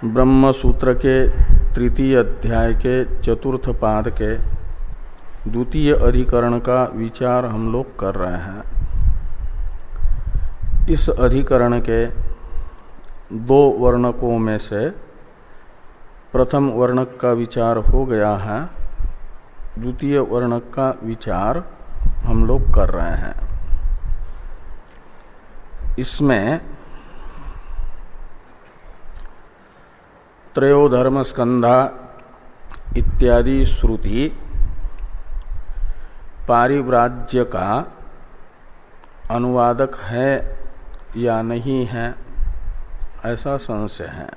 ब्रह्म सूत्र के तृतीय अध्याय के चतुर्थ पाद के द्वितीय अधिकरण का विचार हम लोग कर रहे हैं। इस अधिकरण के दो वर्णकों में से प्रथम वर्णक का विचार हो गया है, द्वितीय वर्णक का विचार हम लोग कर रहे हैं। इसमें त्रयोधर्म स्कंधा इत्यादि श्रुति पारिव्राज्य का अनुवादक है या नहीं है, ऐसा संशय है।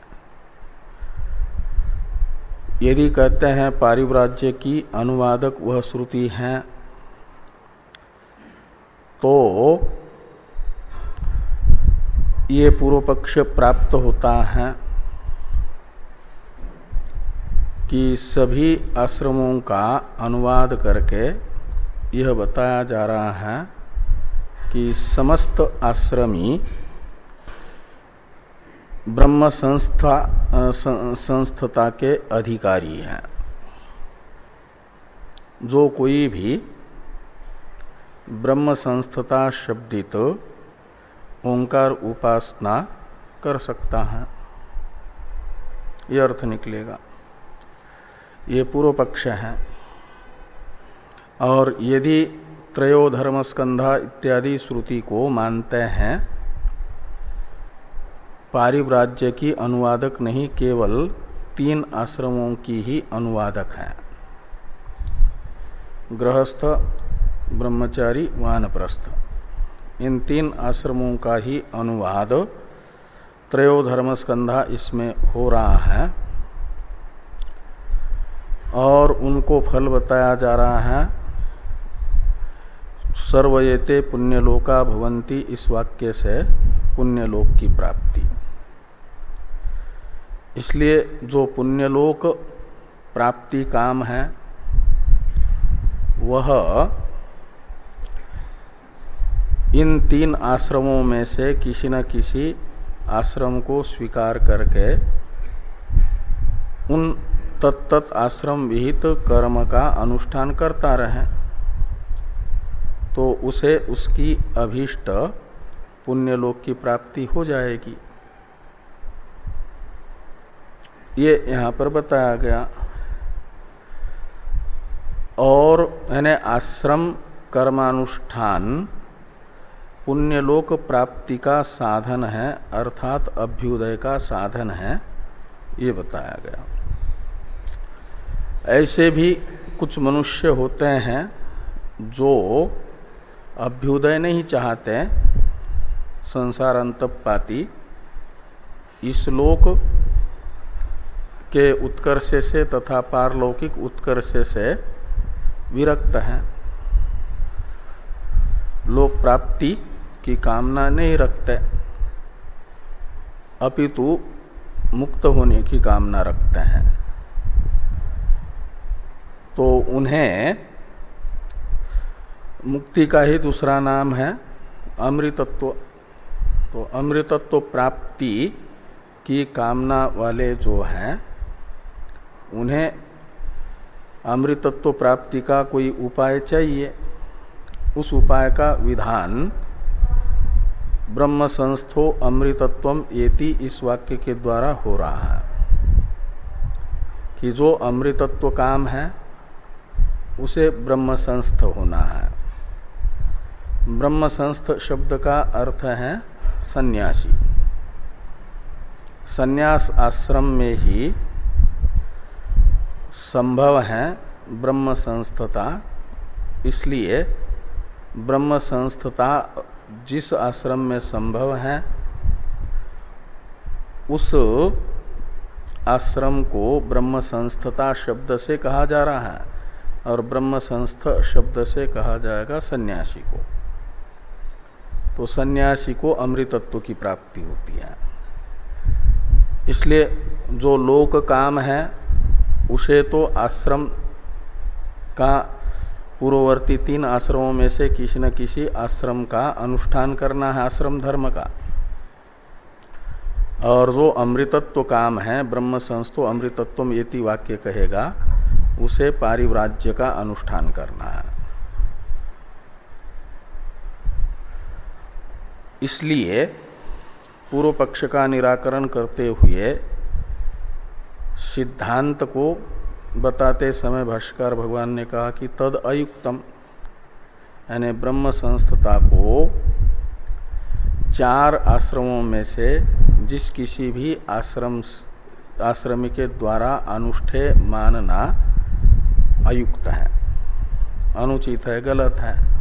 यदि कहते हैं पारिव्राज्य की अनुवादक वह श्रुति है, तो ये पूर्व पक्ष प्राप्त होता है कि सभी आश्रमों का अनुवाद करके यह बताया जा रहा है कि समस्त आश्रमी ब्रह्म संस्थता के अधिकारी हैं। जो कोई भी ब्रह्म संस्थता शब्दित ओंकार उपासना कर सकता है, यह अर्थ निकलेगा। ये पूर्व पक्ष है। और यदि त्रयोधर्म स्कंधा इत्यादि श्रुति को मानते हैं, पारिव्राज्य की अनुवादक नहीं, केवल 3 आश्रमों की ही अनुवादक है, गृहस्थ, ब्रह्मचारी, वानप्रस्थ। इन 3 आश्रमों का ही अनुवाद त्रयोधर्म स्कंधा इसमें हो रहा है और उनको फल बताया जा रहा है। सर्वयते पुण्यलोका भवन्ति, इस वाक्य से पुण्यलोक की प्राप्ति। इसलिए जो पुण्यलोक प्राप्ति काम है वह इन 3 आश्रमों में से किसी न किसी आश्रम को स्वीकार करके उन तत्त आश्रम विहित कर्म का अनुष्ठान करता रहे, तो उसे उसकी अभीष्ट पुण्यलोक की प्राप्ति हो जाएगी। ये यहाँ पर बताया गया। और यानी आश्रम कर्मानुष्ठान पुण्यलोक प्राप्ति का साधन है, अर्थात अभ्युदय का साधन है, ये बताया गया। ऐसे भी कुछ मनुष्य होते हैं जो अभ्युदय नहीं चाहते, संसार अंतपाती, इस लोक के उत्कर्ष से तथा पारलौकिक उत्कर्ष से विरक्त हैं, लोक प्राप्ति की कामना नहीं रखते, अपितु मुक्त होने की कामना रखते हैं। तो उन्हें मुक्ति का ही दूसरा नाम है अमृतत्व। तो अमृतत्व प्राप्ति की कामना वाले जो हैं, उन्हें अमृतत्व प्राप्ति का कोई उपाय चाहिए। उस उपाय का विधान ब्रह्म संस्थो अमृतत्वम एति, इस वाक्य के द्वारा हो रहा है कि जो अमृतत्व काम है उसे ब्रह्म संस्थ होना है। ब्रह्म संस्थ शब्द का अर्थ है सन्यासी। सन्यास आश्रम में ही संभव है ब्रह्म संस्थता। इसलिए ब्रह्म संस्थता जिस आश्रम में संभव है उस आश्रम को ब्रह्म संस्थता शब्द से कहा जा रहा है, और ब्रह्म संस्थ शब्द से कहा जाएगा सन्यासी को। तो सन्यासी को अमृतत्व की प्राप्ति होती है। इसलिए जो लोक काम है उसे तो आश्रम का पूर्ववर्ती 3 आश्रमों में से किसी न किसी आश्रम का अनुष्ठान करना है, आश्रम धर्म का। और जो अमृतत्व काम है, ब्रह्म संस्थो अमृतत्वम येति वाक्य कहेगा, उसे पारिव्राज्य का अनुष्ठान करना है। इसलिए पूर्व पक्ष का निराकरण करते हुए सिद्धांत को बताते समय भाष्यकार भगवान ने कहा कि तद अयुक्तम, यानी ब्रह्म संस्थता को चार आश्रमों में से जिस किसी भी आश्रमी के द्वारा अनुष्ठेय मानना अयुक्त है, अनुचित है, गलत है।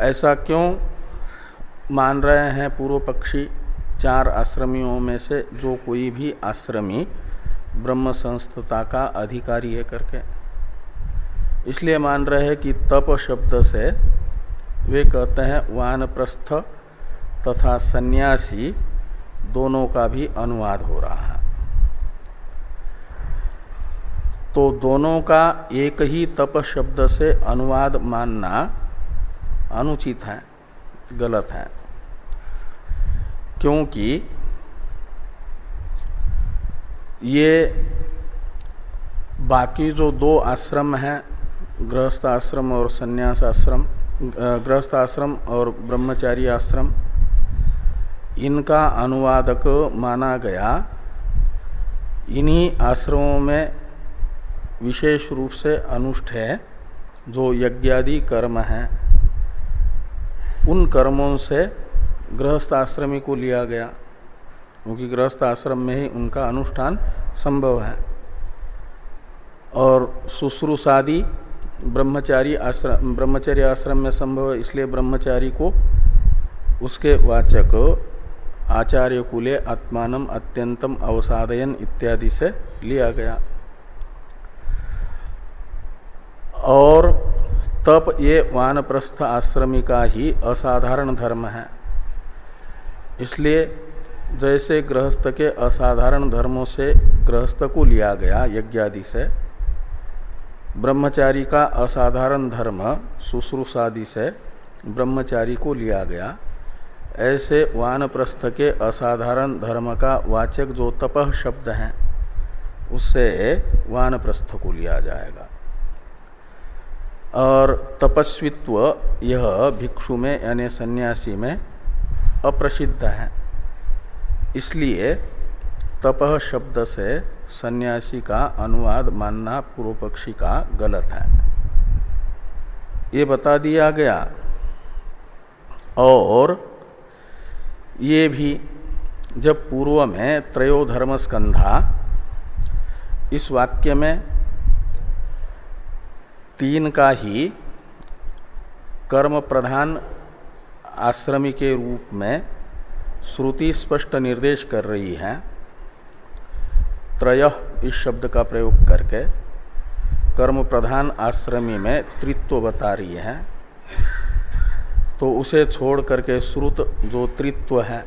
ऐसा क्यों मान रहे हैं पूर्व पक्षी? चार आश्रमियों में से जो कोई भी आश्रमी ब्रह्म संस्थता का अधिकारी है करके इसलिए मान रहे हैं कि तप शब्द से वे कहते हैं वानप्रस्थ तथा सन्यासी दोनों का भी अनुवाद हो रहा है। तो दोनों का एक ही तप शब्द से अनुवाद मानना अनुचित है, गलत है। क्योंकि ये बाकी जो दो आश्रम हैं, गृहस्थ आश्रम और संन्यास आश्रम, गृहस्थ आश्रम और ब्रह्मचारी आश्रम, इनका अनुवादक माना गया इन्हीं आश्रमों में विशेष रूप से अनुष्ठेय जो यज्ञादि कर्म हैं, उन कर्मों से गृहस्थ आश्रमी को लिया गया, क्योंकि गृहस्थ आश्रम में ही उनका अनुष्ठान संभव है। और शुश्रूषादि ब्रह्मचारी आश्रम में संभव है, इसलिए ब्रह्मचारी को उसके वाचक आचार्य कुले आत्मानम अत्यंतम अवसादयन इत्यादि से लिया गया। और तप ये वानप्रस्थ आश्रमी का ही असाधारण धर्म है। इसलिए जैसे गृहस्थ के असाधारण धर्मों से गृहस्थ को लिया गया यज्ञादि से, ब्रह्मचारी का असाधारण धर्म शुश्रूषादि से ब्रह्मचारी को लिया गया, ऐसे वानप्रस्थ के असाधारण धर्म का वाचक जो तपः शब्द है उससे वानप्रस्थ को लिया जाएगा। और तपस्वित्व यह भिक्षु में यानी सन्यासी में अप्रसिद्ध है, इसलिए तपः शब्द से सन्यासी का अनुवाद मानना पूर्व पक्षी का गलत है, ये बता दिया गया। और ये भी जब पूर्व में त्रयोधर्म स्कंधा इस वाक्य में तीन का ही कर्म प्रधान आश्रमी के रूप में श्रुति स्पष्ट निर्देश कर रही है, त्रयः इस शब्द का प्रयोग करके कर्म प्रधान आश्रमी में त्रित्व बता रही है, तो उसे छोड़ करके श्रुत जो त्रित्व है,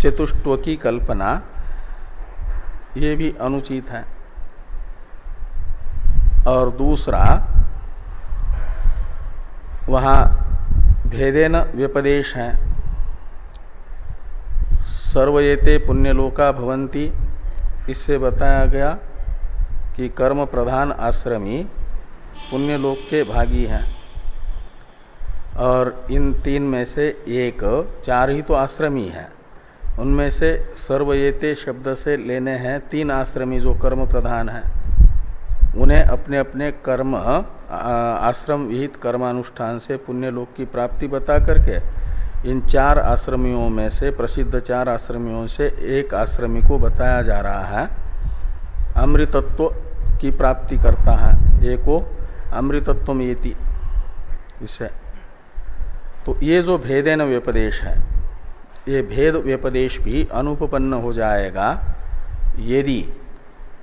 चतुष्टव की कल्पना, ये भी अनुचित है। और दूसरा, वहां भेदेन व्यपदेश है, सर्वयेते पुण्यलोका भवन्ति, इससे बताया गया कि कर्म प्रधान आश्रमी पुण्यलोक के भागी हैं। और इन तीन में से एक, चार ही तो आश्रमी हैं, उनमें से सर्वयेते शब्द से लेने हैं तीन आश्रमी जो कर्म प्रधान हैं, उन्हें अपने अपने कर्म आश्रम विहित कर्मानुष्ठान से पुण्यलोक की प्राप्ति बता करके इन चार आश्रमियों में से, प्रसिद्ध चार आश्रमियों से एक आश्रमी को बताया जा रहा है अमृतत्व की प्राप्ति करता है, एको अमृतत्वम येति। इससे तो ये जो भेदेन व्यपदेश है, ये भेद व्यपदेश भी अनुपपन्न हो जाएगा यदि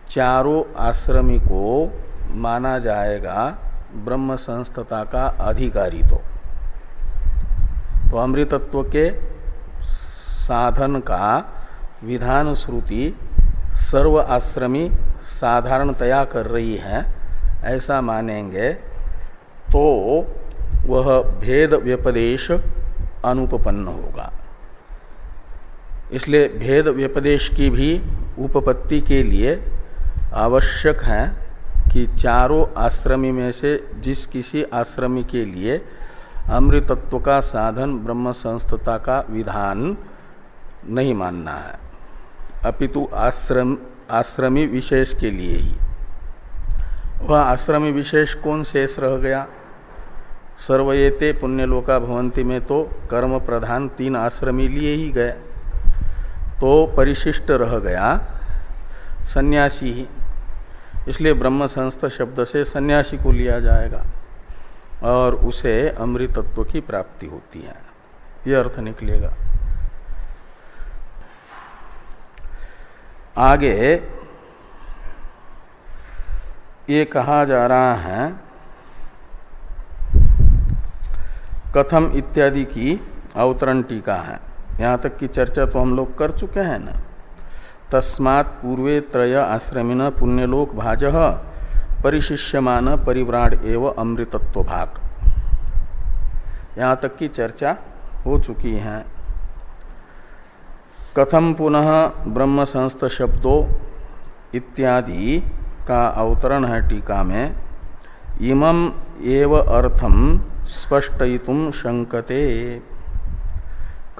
चारों आश्रमी को माना जाएगा ब्रह्म संस्थता का अधिकारी। तो अमृतत्व के साधन का विधान श्रुति सर्व आश्रमी साधारणतया कर रही है, ऐसा मानेंगे तो वह भेद व्यपदेश अनुपपन्न होगा। इसलिए भेद व्यपदेश की भी उपपत्ति के लिए आवश्यक है कि चारों आश्रमी में से जिस किसी आश्रमी के लिए अमृतत्व का साधन ब्रह्म संस्थता का विधान नहीं मानना है, अपितु आश्रमी विशेष के लिए ही। वह आश्रमी विशेष कौन शेष रह गया? सर्वयेते पुण्यलोका भवंती में तो कर्म प्रधान 3 आश्रमी लिए ही गए, तो परिशिष्ट रह गया सन्यासी ही। इसलिए ब्रह्म संस्थ शब्द से सन्यासी को लिया जाएगा और उसे अमृतत्व की प्राप्ति होती है, यह अर्थ निकलेगा। आगे ये कहा जा रहा है कथम इत्यादि की अवतरण टीका है। यहां तक की चर्चा तो हम लोग कर चुके हैं ना। तस्मात् पूर्वे त्रय आश्रमिन पुण्यलोक भाजः परिशिष्यमान परिव्राड एव अमृतत्व भाग, यहां तक की चर्चा हो चुकी है। कथम पुनः ब्रह्म संस्थ शब्दों इत्यादि का अवतरण है टीका में। इमं एव अर्थम स्पष्टयितुम शंकते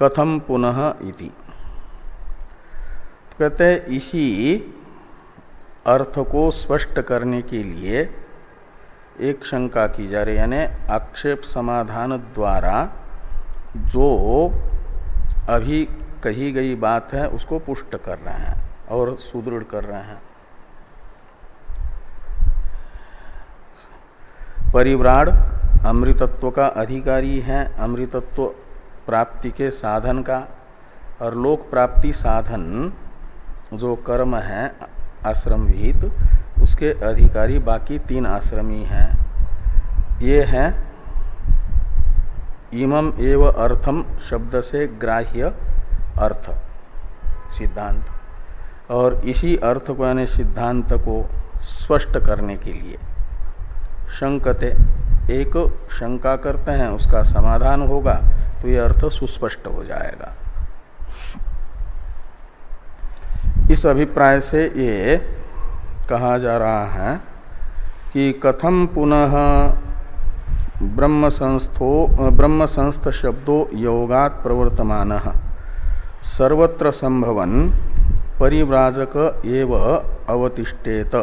कथम पुनः इति। कहते हैं इसी अर्थ को स्पष्ट करने के लिए एक शंका की जा रही है, यानी आक्षेप समाधान द्वारा जो अभी कही गई बात है उसको पुष्ट कर रहे हैं और सुदृढ़ कर रहे हैं। परिव्राड अमृतत्व का अधिकारी है, अमृतत्व प्राप्ति के साधन का, और लोक प्राप्ति साधन जो कर्म है आश्रम विहित उसके अधिकारी बाकी 3 आश्रमी हैं। ये है इमम एव अर्थम शब्द से ग्राह्य अर्थ सिद्धांत, और इसी अर्थ को यानी सिद्धांत को स्पष्ट करने के लिए शंकते, एक शंका करते हैं उसका समाधान होगा तो यह अर्थ सुस्पष्ट हो जाएगा। इस अभिप्राय से ये कहा जा रहा है कि कथम पुनः ब्रह्म संस्थ शब्दो योगात् प्रवर्तमानः सर्वत्र संभवन परिव्राजक एव अवतिष्ठेत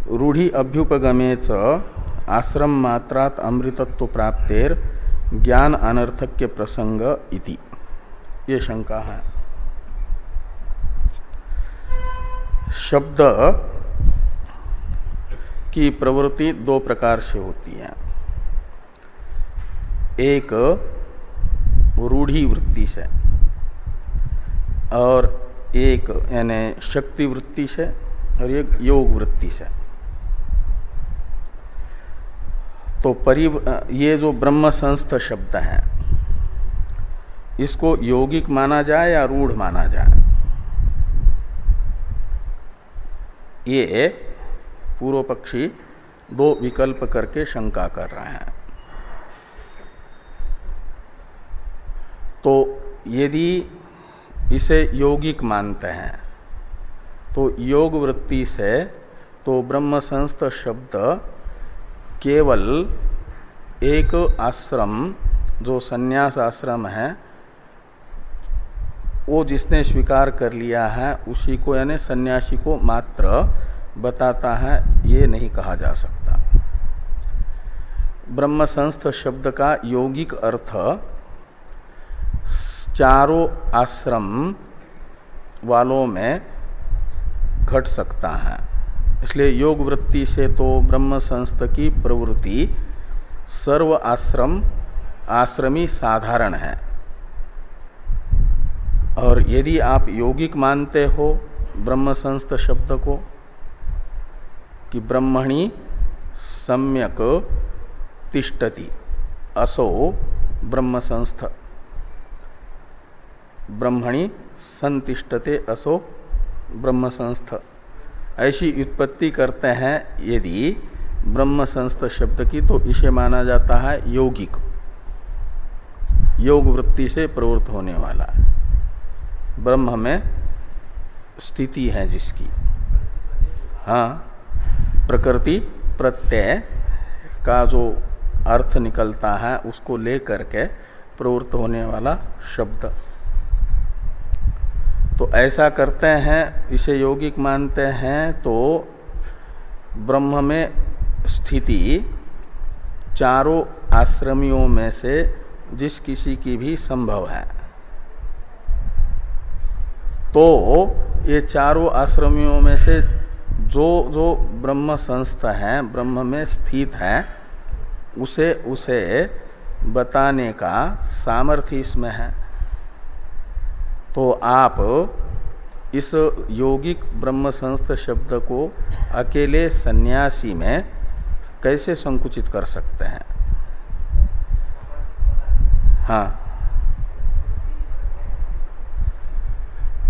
रूढ़ि अभ्युपगमे च आश्रम मात्रात् अमृतत्व प्राप्तेर ज्ञान अनर्थक्य प्रसंग इति, ये शंका है। शब्द की प्रवृत्ति 2 प्रकार से होती है, एक रूढ़ि वृत्ति से और एक यानी शक्ति वृत्ति से और एक योग वृत्ति से। तो ये जो ब्रह्म संस्थ शब्द है इसको यौगिक माना जाए या रूढ़ माना जाए, ये पूर्व पक्षी 2 विकल्प करके शंका कर रहे हैं। तो यदि इसे यौगिक मानते हैं तो योग वृत्ति से तो ब्रह्म संस्थ शब्द केवल एक आश्रम जो सन्यास आश्रम है वो जिसने स्वीकार कर लिया है उसी को यानी सन्यासी को मात्र बताता है, ये नहीं कहा जा सकता। ब्रह्म संस्थ शब्द का यौगिक अर्थ चारों आश्रम वालों में घट सकता है। इसलिए योग वृत्ति से तो ब्रह्म संस्थ की प्रवृत्ति सर्व आश्रमी साधारण है, और यदि आप यौगिक मानते हो ब्रह्म संस्थ शब्द को कि ब्रह्मणि सम्यक तिष्ठति असो ब्रह्म संस्थ, ब्रह्मणि संतिष्ठते असो ब्रह्म संस्थ, ऐसी उत्पत्ति करते हैं यदि ब्रह्म संस्थ शब्द की तो इसे माना जाता है यौगिक। योग वृत्ति से प्रवृत्त होने वाला, ब्रह्म में स्थिति है जिसकी, हाँ, प्रकृति प्रत्यय का जो अर्थ निकलता है उसको लेकर के प्रवृत्त होने वाला शब्द। तो ऐसा करते हैं, इसे यौगिक मानते हैं। तो ब्रह्म में स्थिति चारों आश्रमियों में से जिस किसी की भी संभव है, तो ये चारों आश्रमियों में से जो जो ब्रह्म संस्थ है, ब्रह्म में स्थित है, उसे बताने का सामर्थ्य इसमें है। तो आप इस यौगिक ब्रह्म संस्थ शब्द को अकेले सन्यासी में कैसे संकुचित कर सकते हैं? हाँ,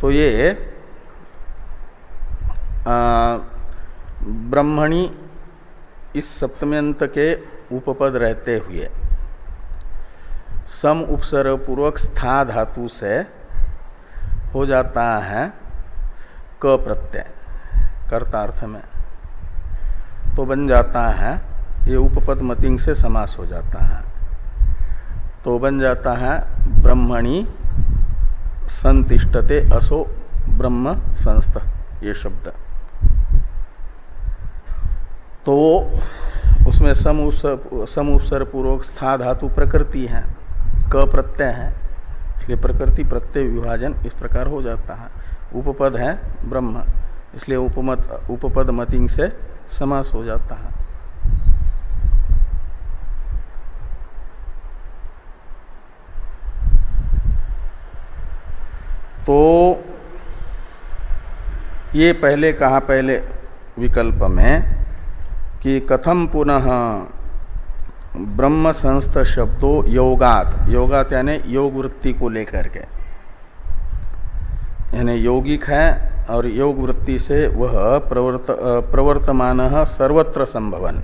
तो ये ब्रह्मणी इस सप्तम्यंत के उपपद रहते हुए सम उपसर्ग पूर्वक स्था धातु से हो जाता है क प्रत्यय कर्तार्थ में, तो बन जाता है, ये उपपद मतिंग से समास हो जाता है, तो बन जाता है ब्रह्मणि संतिष्ठते असो ब्रह्म संस्थ, ये शब्द। तो उसमें सम उपसर्ग पूर्वक स्था धातु प्रकृति है, क प्रत्यय है, इसलिए प्रकृति प्रत्यय विभाजन इस प्रकार हो जाता है। उपपद है ब्रह्म, इसलिए उपपद मतिंग से समास हो जाता है। तो ये पहले कहा, पहले विकल्प में कि कथम पुनः ब्रह्म संस्थ शब्दों योगात, योगात यानी योग वृत्ति को लेकर के, यानी यौगिक है और योग वृत्ति से वह प्रवर्तमान सर्वत्र संभवन,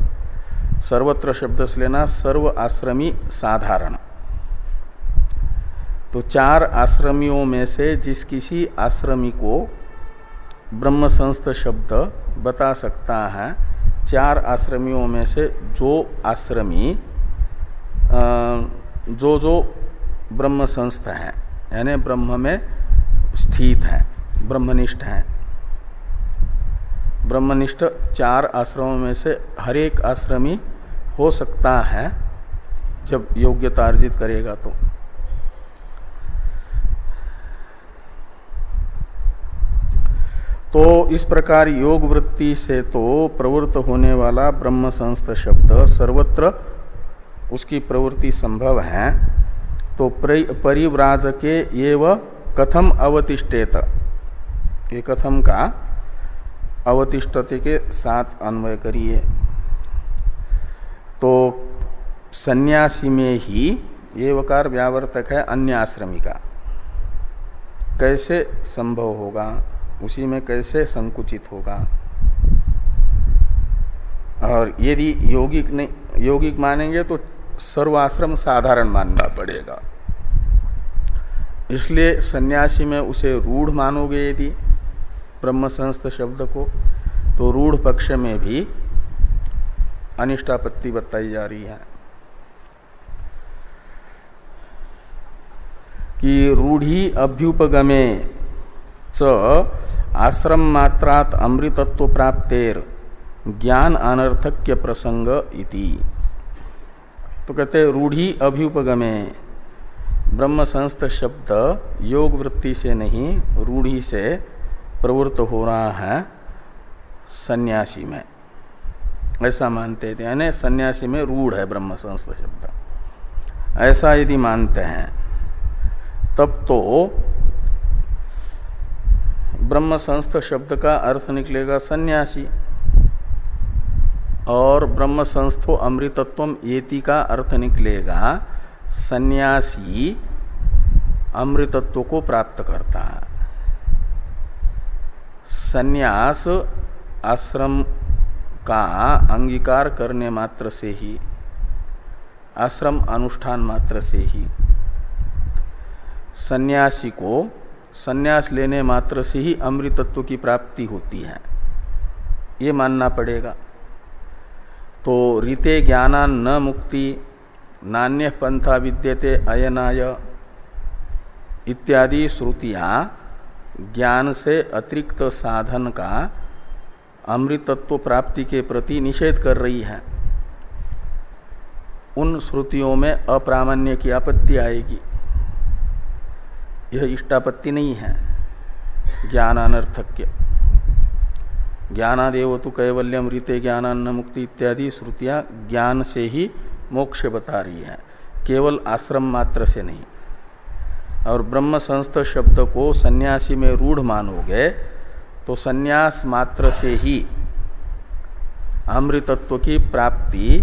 सर्वत्र शब्द से लेना सर्व आश्रमी साधारण। तो चार आश्रमियों में से जिस किसी आश्रमी को ब्रह्म संस्थ शब्द बता सकता है, चार आश्रमियों में से जो आश्रमी जो ब्रह्म संस्थ है, यानी ब्रह्म में स्थित है, ब्रह्मनिष्ठ है, ब्रह्मनिष्ठ चार आश्रमों में से हर एक आश्रमी हो सकता है जब योग्यता अर्जित करेगा। तो इस प्रकार योग वृत्ति से तो प्रवृत्त होने वाला ब्रह्म संस्थ शब्द सर्वत्र उसकी प्रवृत्ति संभव है। तो परिव्राजके एव कथम अवतिष्ठेत, ये कथम का अवतिष्ठते के साथ अन्वय करिए। तो सन्यासी में ही ये वकार व्यावर्तक है अन्य आश्रमी का, कैसे संभव होगा, उसी में कैसे संकुचित होगा। और यदि यौगिक मानेंगे तो सर्वाश्रम साधारण मानना पड़ेगा, इसलिए सन्यासी में उसे रूढ़ मानोगे यदि ब्रह्म संस्थ शब्द को, तो रूढ़ पक्ष में भी अनिष्टापत्ति बताई जा रही है कि रूढ़ी अभ्युपगमे च आश्रम मात्रात अमृतत्व प्राप्तेर ज्ञान अनर्थक्य प्रसंग इति। तो कहते रूढ़ी अभ्युपगमे, ब्रह्म संस्थ शब्द योग वृत्ति से नहीं रूढ़ी से प्रवृत्त हो रहा है सन्यासी में, ऐसा मानते थे, यानी सन्यासी में रूढ़ है ब्रह्म संस्थ शब्द, ऐसा यदि मानते हैं तब तो ब्रह्म संस्थ शब्द का अर्थ निकलेगा सन्यासी, और ब्रह्म संस्थो अमृतत्वम येति का अर्थ निकलेगा सन्यासी अमृतत्व को प्राप्त करता है। सन्यास आश्रम का अंगीकार करने मात्र से ही, आश्रम अनुष्ठान मात्र से ही सन्यासी को सन्यास लेने मात्र से ही अमृतत्व की प्राप्ति होती है, ये मानना पड़ेगा। तो रीते ज्ञाना न मुक्ति नान्य पंथा विद्यते अयनाय इत्यादि श्रुतियां ज्ञान से अतिरिक्त साधन का अमृतत्व प्राप्ति के प्रति निषेध कर रही है। उन श्रुतियों में अप्रामाण्य की आपत्ति आएगी। यह इष्टापत्ति नहीं है। ज्ञानानर्थक्य ज्ञानादेव तो कैवल्यम रीते ज्ञानान्न मुक्ति इत्यादि श्रुतियां ज्ञान से ही मोक्ष बता रही है, केवल आश्रम मात्र से नहीं। और ब्रह्म संस्थ शब्द को सन्यासी में रूढ़ मानोगे तो सन्यास मात्र से ही अमृतत्व की प्राप्ति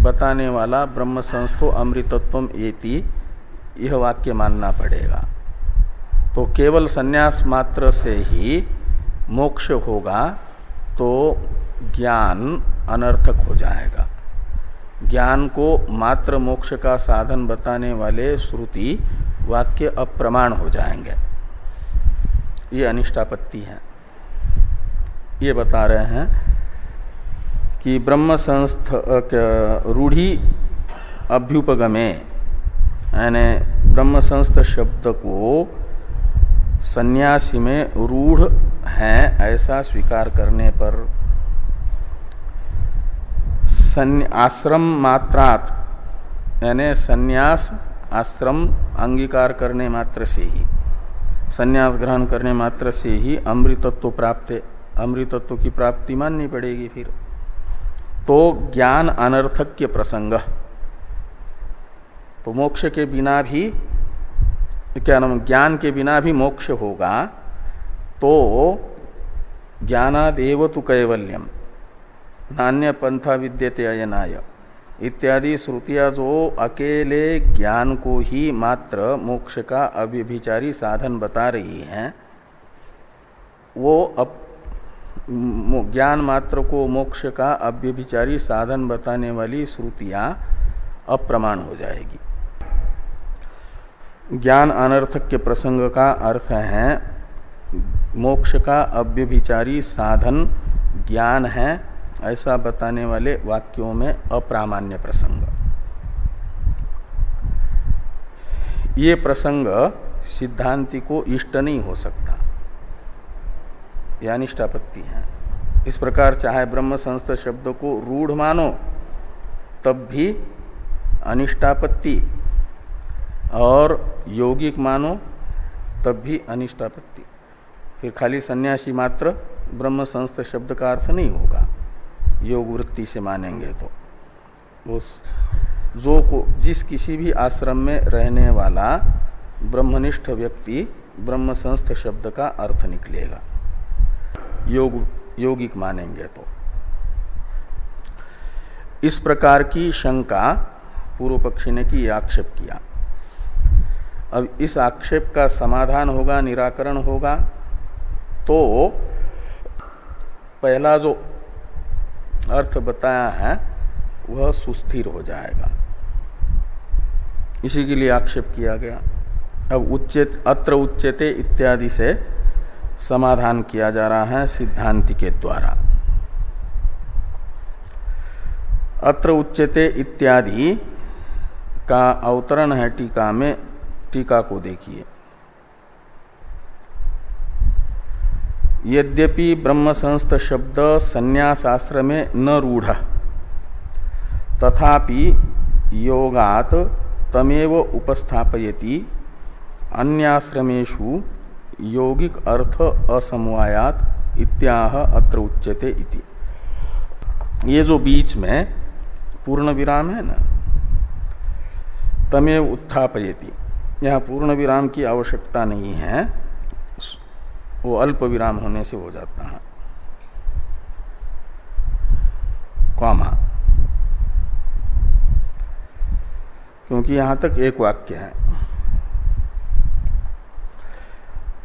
बताने वाला ब्रह्म संस्थो अमृतत्वम एति यह वाक्य मानना पड़ेगा। तो केवल सन्यास मात्र से ही मोक्ष होगा तो ज्ञान अनर्थक हो जाएगा। ज्ञान को मात्र मोक्ष का साधन बताने वाले श्रुति वाक्य अप्रमाण हो जाएंगे। ये अनिष्टापत्ति है। ये बता रहे हैं कि ब्रह्म संस्थ रूढ़ी अभ्युपगमे यानी ब्रह्म संस्थ शब्द को सन्यासी में रूढ़ है ऐसा स्वीकार करने पर आश्रम मात्रात यानी सन्यास आश्रम अंगीकार करने मात्र से ही, सन्यास ग्रहण करने मात्र से ही अमृतत्व की प्राप्ति माननी पड़ेगी। फिर तो ज्ञान अनर्थक्य प्रसंग, तो मोक्ष के बिना भी क्या नाम, ज्ञान के बिना भी मोक्ष होगा तो ज्ञानादेव तु कैवल्यम नान्य पंथा विद्यते अयनाय इत्यादि श्रुतियां जो अकेले ज्ञान को ही मात्र मोक्ष का अव्यभिचारी साधन बता रही हैं, वो अब ज्ञान मात्र को मोक्ष का अव्यभिचारी साधन बताने वाली श्रुतियां अप्रमाण हो जाएगी। ज्ञान अनर्थक के प्रसंग का अर्थ है मोक्ष का अव्यभिचारी साधन ज्ञान है ऐसा बताने वाले वाक्यों में अप्रामाण्य प्रसंग। ये प्रसंग सिद्धांति को इष्ट नहीं हो सकता, यह अनिष्टापत्ति है। इस प्रकार चाहे ब्रह्म संस्थ शब्द को रूढ़ मानो तब भी अनिष्टापत्ति, और यौगिक मानो तब भी अनिष्टापत्ति। फिर खाली सन्यासी मात्र ब्रह्म संस्थ शब्द का अर्थ नहीं होगा, योग वृत्ति से मानेंगे तो उस जिस किसी भी आश्रम में रहने वाला ब्रह्मनिष्ठ व्यक्ति ब्रह्म संस्थ शब्द का अर्थ निकलेगा, यौगिक मानेंगे तो। इस प्रकार की शंका पूर्व पक्षी ने की, आक्षेप किया। अब इस आक्षेप का समाधान होगा, निराकरण होगा, तो पहला जो अर्थ बताया है वह सुस्थिर हो जाएगा, इसी के लिए आक्षेप किया गया। अब अत्र उच्यते इत्यादि से समाधान किया जा रहा है सिद्धांति के द्वारा। अत्र उच्यते इत्यादि का अवतरण है टीका में, टीका को देखिए। यद्यपि ब्रह्म संस्थ शब्द संन्यासाश्रम में न रूढ़ तथापि योगात तमेव उपस्थापयति अन्याश्रमेषु यौगिक अर्थ असमवायात इत्याह अत्र उच्यते इति। ये जो बीच में पूर्ण विराम है ना, तमेव उत्थापयति, यहाँ पूर्ण विराम की आवश्यकता नहीं है, वो अल्प विराम होने से हो जाता है, कॉमा, क्योंकि यहां तक एक वाक्य है।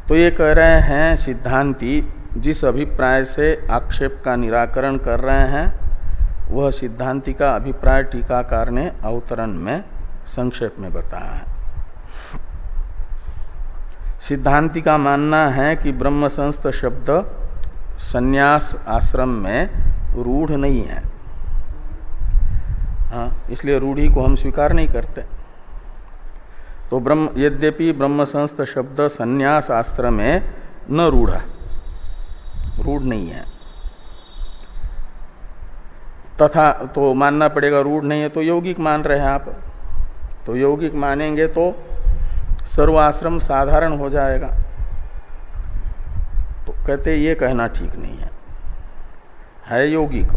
तो ये कह रहे हैं सिद्धांती जिस अभिप्राय से आक्षेप का निराकरण कर रहे हैं वह सिद्धांति का अभिप्राय टीकाकार ने अवतरण में संक्षेप में बताया है। सिद्धांति का मानना है कि ब्रह्म संस्थ शब्द संन्यास आश्रम में रूढ़ नहीं है। हाँ, इसलिए रूढ़ी को हम स्वीकार नहीं करते। तो यद्यपि ब्रह्म संस्थ शब्द संन्यास आश्रम में न रूढ़ नहीं है, तथा तो मानना पड़ेगा रूढ़ नहीं है तो यौगिक मान रहे हैं आप। तो यौगिक मानेंगे तो सर्वाश्रम साधारण हो जाएगा। तो कहते ये कहना ठीक नहीं है यौगिक,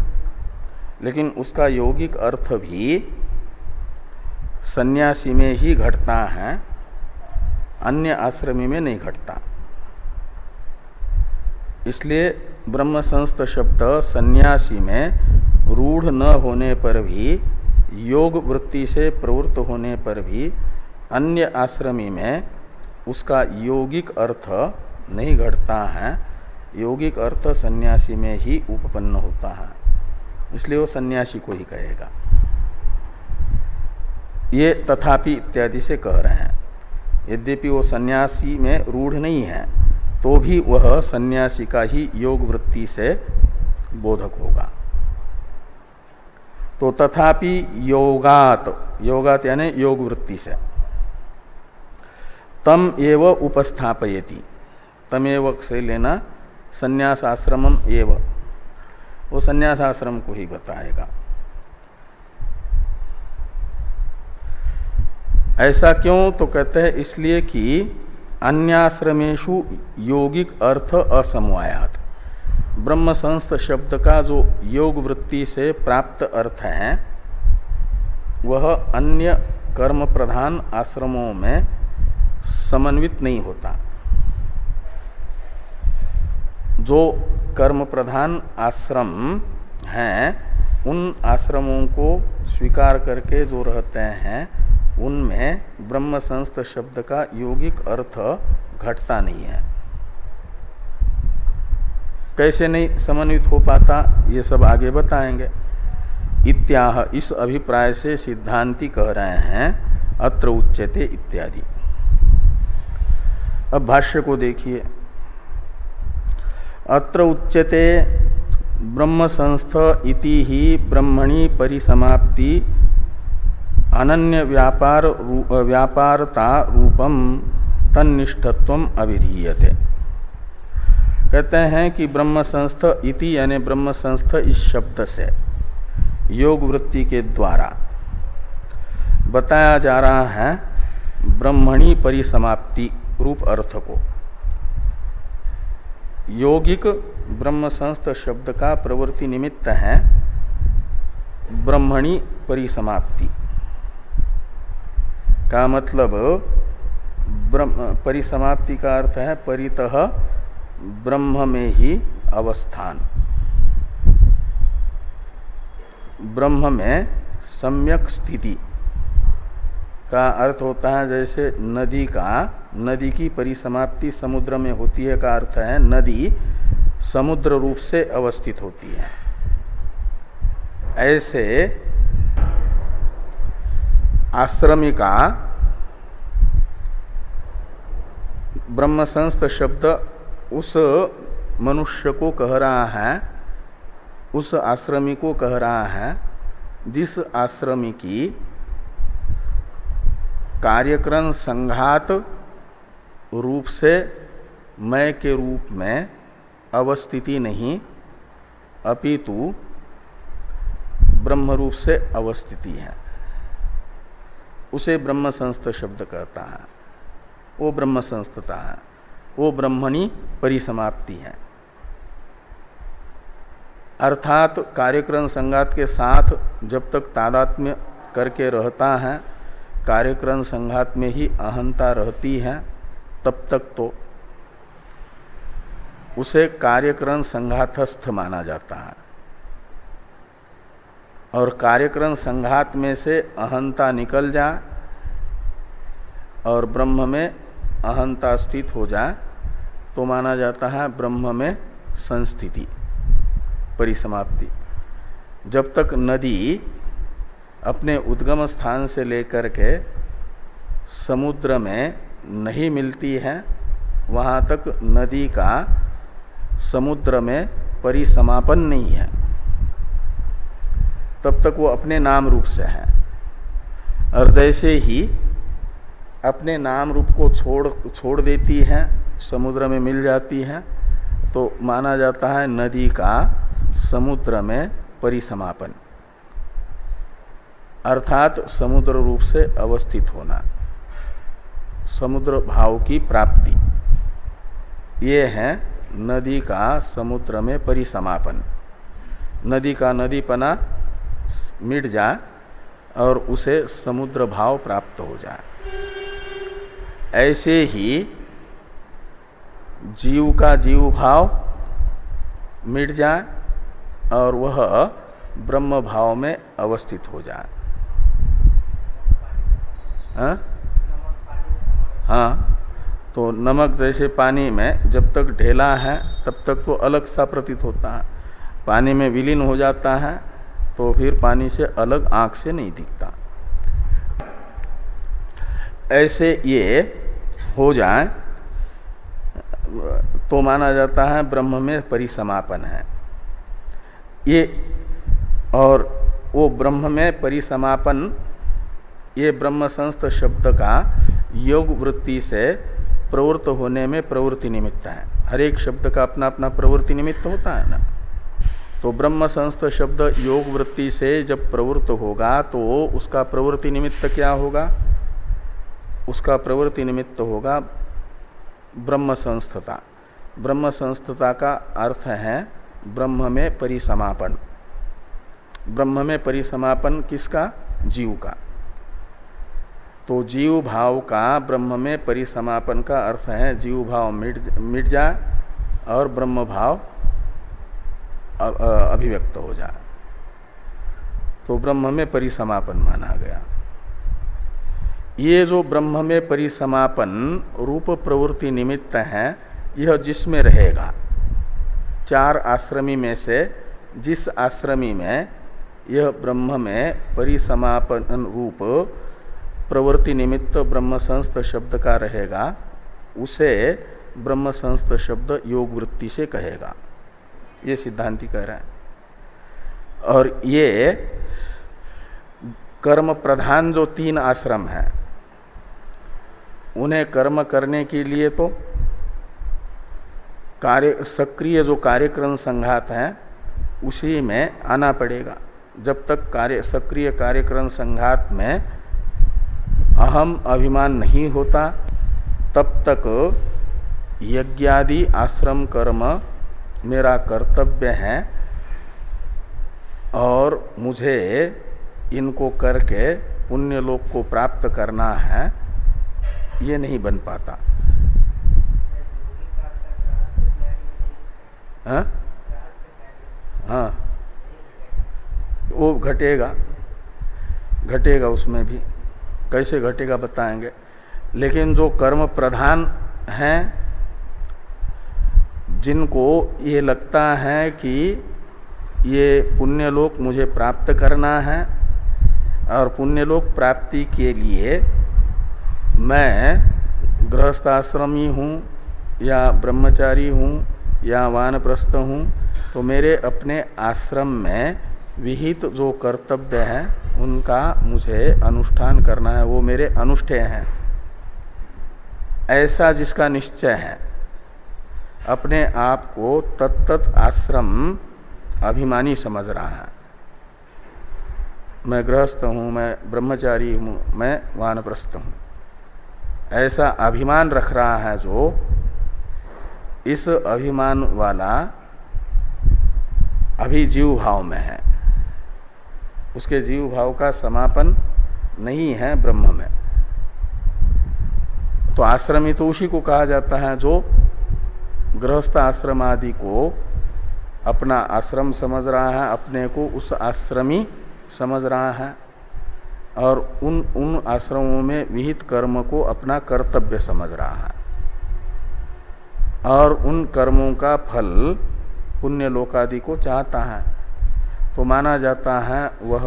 लेकिन उसका यौगिक अर्थ भी सन्यासी में ही घटता है, अन्य आश्रमी में नहीं घटता। इसलिए ब्रह्म संस्थ शब्द सन्यासी में रूढ़ न होने पर भी, योग वृत्ति से प्रवृत्त होने पर भी अन्य आश्रमी में उसका यौगिक अर्थ नहीं घटता है। यौगिक अर्थ सन्यासी में ही उपपन्न होता है, इसलिए वो सन्यासी को ही कहेगा। ये तथापि इत्यादि से कह रहे हैं। यद्यपि वो सन्यासी में रूढ़ नहीं है तो भी वह सन्यासी का ही योग वृत्ति से बोधक होगा। तो तथापि योगात यानी योग वृत्ति से, तम एव उपस्थापयति, तमेव से लेना संन्यास आश्रमम एव, वो संन्यास आश्रम को ही बताएगा। ऐसा क्यों? तो कहते हैं इसलिए कि अन्याश्रमेषु यौगिक अर्थ असमवायात। ब्रह्म संस्थ शब्द का जो योग वृत्ति से प्राप्त अर्थ है वह अन्य कर्म प्रधान आश्रमों में समन्वित नहीं होता। जो कर्म प्रधान आश्रम हैं उन आश्रमों को स्वीकार करके जो रहते हैं उनमें ब्रह्म संस्थ शब्द का यौगिक अर्थ घटता नहीं है। कैसे नहीं समन्वित हो पाता ये सब आगे बताएंगे। इत्याह, इस अभिप्राय से सिद्धांती कह रहे हैं अत्र उच्यते इत्यादि। अब भाष्य को देखिए। अत्र उच्यते ब्रह्म संस्थ इति ही ब्रह्मणि परिसमाप्ति अनन्य व्यापारता रूपम तन्निष्ठत्वम अविधीयते। कहते हैं कि ब्रह्म संस्थ इति यानी ब्रह्म संस्थ इस शब्द से योग वृत्ति के द्वारा बताया जा रहा है ब्रह्मणि परिसमाप्ति रूप अर्थ को। यौगिक ब्रह्म संस्थ शब्द का प्रवृत्ति निमित्त है ब्रह्मणि परिसमाप्ति का मतलब परिसमाप्ति का अर्थ है परितः ब्रह्म में ही अवस्थान, ब्रह्म में सम्यक स्थिति का अर्थ होता है। जैसे नदी की परिसमाप्ति समुद्र में होती है का अर्थ है नदी समुद्र रूप से अवस्थित होती है। ऐसे आश्रमिका ब्रह्म संस्थ शब्द उस मनुष्य को कह रहा है, उस आश्रमी को कह रहा है जिस आश्रमी की कार्यक्रम संघात रूप से मैं के रूप में अवस्थिति नहीं अपितु ब्रह्म रूप से अवस्थिति है, उसे ब्रह्म संस्थ शब्द कहता है। वो ब्रह्म संस्थता है, वो ब्रह्मणि परिसमाप्ति है। अर्थात कार्यक्रम संघात के साथ जब तक तादात्म्य करके रहता है, कार्यक्रम संघात में ही अहंता रहती है, तब तक तो उसे कार्यक्रम संघातस्थ माना जाता है। और कार्यक्रम संघात में से अहंता निकल जाए और ब्रह्म में अहंता स्थित हो जाए तो माना जाता है ब्रह्म में संस्थिति परिसमाप्ति। जब तक नदी अपने उद्गम स्थान से लेकर के समुद्र में नहीं मिलती है वहां तक नदी का समुद्र में परिसमापन नहीं है, तब तक वो अपने नाम रूप से है। और जैसे ही अपने नाम रूप को छोड़ देती है, समुद्र में मिल जाती है, तो माना जाता है नदी का समुद्र में परिसमापन, अर्थात समुद्र रूप से अवस्थित होना, समुद्र भाव की प्राप्ति। ये है नदी का समुद्र में परिसमापन। नदी का नदीपना मिट जाए और उसे समुद्र भाव प्राप्त हो जाए। ऐसे ही जीव का जीव भाव मिट जाए और वह ब्रह्म भाव में अवस्थित हो जाए। हाँ, तो नमक जैसे पानी में जब तक ढेला है तब तक तो अलग सा प्रतीत होता है, पानी में विलीन हो जाता है तो फिर पानी से अलग आंख से नहीं दिखता। ऐसे ये हो जाए तो माना जाता है ब्रह्म में परिसमापन है ये। और वो ब्रह्म में परिसमापन, ये ब्रह्म संस्थ शब्द का योग वृत्ति से प्रवृत्त होने में प्रवृत्ति निमित्त है। हर एक शब्द का अपना अपना प्रवृत्ति निमित्त होता है ना। तो ब्रह्म संस्थ शब्द योग वृत्ति से जब प्रवृत्त होगा तो उसका प्रवृत्ति निमित्त क्या होगा? उसका प्रवृत्ति निमित्त होगा ब्रह्म संस्थता। ब्रह्म संस्थता का अर्थ है ब्रह्म में परिसमापन। ब्रह्म में परिसमापन किसका? जीव का। तो जीव भाव का ब्रह्म में परिसमापन का अर्थ है जीव भाव मिट जाए और ब्रह्म भाव अभिव्यक्त हो जाए, तो ब्रह्म में परिसमापन माना गया। ये जो ब्रह्म में परिसमापन रूप प्रवृत्ति निमित्त है, यह जिसमें रहेगा, चार आश्रमी में से जिस आश्रमी में यह ब्रह्म में परिसमापन रूप प्रवृत्ति निमित्त ब्रह्म संस्थ शब्द का रहेगा, उसे ब्रह्म संस्थ शब्द योग वृत्ति से कहेगा, ये सिद्धांति कह रहा है। और ये कर्म प्रधान जो तीन आश्रम है, उन्हें कर्म करने के लिए तो सक्रिय जो कार्यक्रम संघात है उसी में आना पड़ेगा। जब तक सक्रिय कार्यक्रम संघात में अहम अभिमान नहीं होता, तब तक यज्ञादि आश्रम कर्म मेरा कर्तव्य है और मुझे इनको करके पुण्य लोक को प्राप्त करना है, ये नहीं बन पाता। हाँ, वो घटेगा उसमें भी। कैसे घटेगा बताएंगे। लेकिन जो कर्म प्रधान हैं, जिनको ये लगता है कि ये पुण्यलोक मुझे प्राप्त करना है और पुण्यलोक प्राप्ति के लिए मैं गृहस्थाश्रमी हूँ या ब्रह्मचारी हूँ या वानप्रस्थ हूँ, तो मेरे अपने आश्रम में विहित जो कर्तव्य है उनका मुझे अनुष्ठान करना है, वो मेरे अनुष्ठेय हैं। ऐसा जिसका निश्चय है, अपने आप को तत्त आश्रम अभिमानी समझ रहा है, मैं गृहस्थ हूँ, मैं ब्रह्मचारी हूँ, मैं वानप्रस्थ हूँ, ऐसा अभिमान रख रहा है, जो इस अभिमान वाला अभी जीव भाव में है, उसके जीव भाव का समापन नहीं है ब्रह्म में। तो आश्रमी तो उसी को कहा जाता है जो गृहस्थ आश्रम आदि को अपना आश्रम समझ रहा है, अपने को उस आश्रमी समझ रहा है और उन आश्रमों में विहित कर्म को अपना कर्तव्य समझ रहा है और उन कर्मों का फल पुण्य लोकादि को चाहता है। तो माना जाता है वह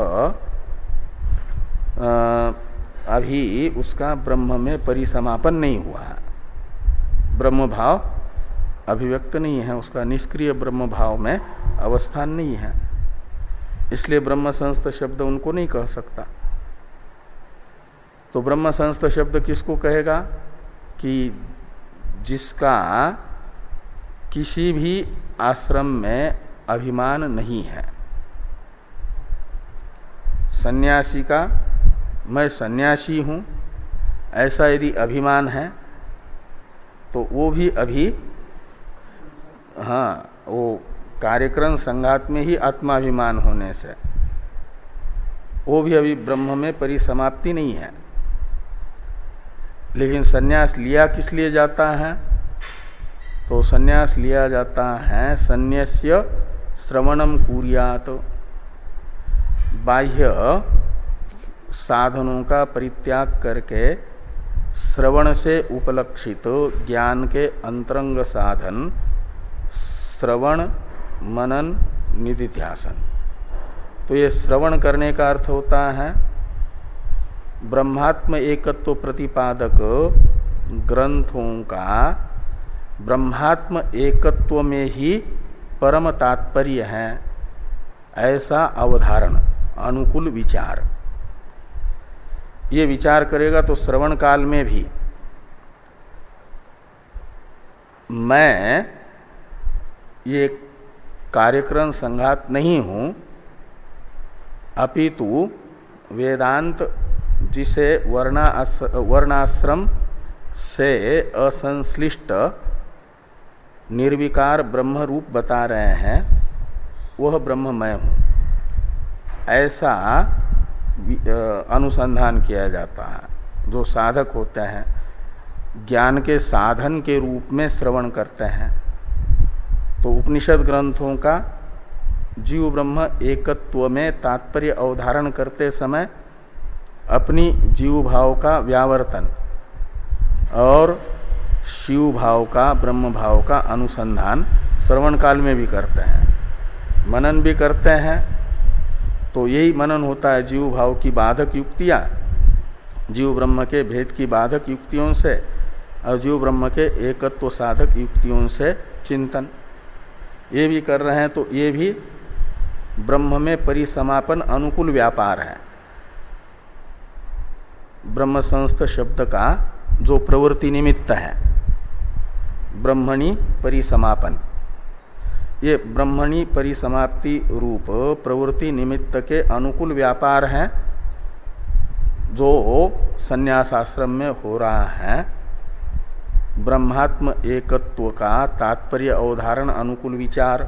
अभी उसका ब्रह्म में परिसमापन नहीं हुआ है। ब्रह्म भाव अभिव्यक्त नहीं है, उसका निष्क्रिय ब्रह्म भाव में अवस्थान नहीं है, इसलिए ब्रह्म संस्थ शब्द उनको नहीं कह सकता। तो ब्रह्म संस्थ शब्द किसको कहेगा कि जिसका किसी भी आश्रम में अभिमान नहीं है। सन्यासी का मैं सन्यासी हूं ऐसा यदि अभिमान है तो वो भी अभी वो कार्यक्रम संघात में ही आत्माभिमान होने से वो भी अभी ब्रह्म में परिसमाप्ति नहीं है। लेकिन सन्यास लिया किस लिए जाता है? तो सन्यास लिया जाता है सन्यस्य श्रवणम कुर्यात, बाह्य साधनों का परित्याग करके श्रवण से उपलक्षित ज्ञान के अंतरंग साधन श्रवण मनन निधिध्यासन। तो ये श्रवण करने का अर्थ होता है ब्रह्मात्म एकत्व प्रतिपादक ग्रंथों का ब्रह्मात्म एकत्व में ही परम तात्पर्य है ऐसा अवधारण, अनुकूल विचार। ये विचार करेगा तो श्रवण काल में भी मैं ये कार्यक्रम संघात नहीं हूं, अपितु वेदांत जिसे वर्णाश्रम से असंश्लिष्ट निर्विकार ब्रह्म रूप बता रहे हैं, वह ब्रह्म मैं हूं, ऐसा अनुसंधान किया जाता है। जो साधक होते हैं ज्ञान के साधन के रूप में श्रवण करते हैं, तो उपनिषद ग्रंथों का जीव ब्रह्म एकत्व में तात्पर्य अवधारण करते समय अपनी जीव भाव का व्यावर्तन और शिव भाव का ब्रह्म भाव का अनुसंधान श्रवण काल में भी करते हैं, मनन भी करते हैं। तो यही मनन होता है जीव भाव की बाधक युक्तियां, जीव ब्रह्म के भेद की बाधक युक्तियों से और जीव ब्रह्म के एकत्व साधक युक्तियों से चिंतन, ये भी कर रहे हैं। तो ये भी ब्रह्म में परिसमापन अनुकूल व्यापार है। ब्रह्म संस्थ शब्द का जो प्रवृत्ति निमित्त है ब्रह्मणि परिसमापन, ये ब्रह्मणि परिसमाप्ति रूप प्रवृत्ति निमित्त के अनुकूल व्यापार है जो संन्यास आश्रम में हो रहा है। ब्रह्मात्म एकत्व का तात्पर्य अवधारण अनुकूल विचार,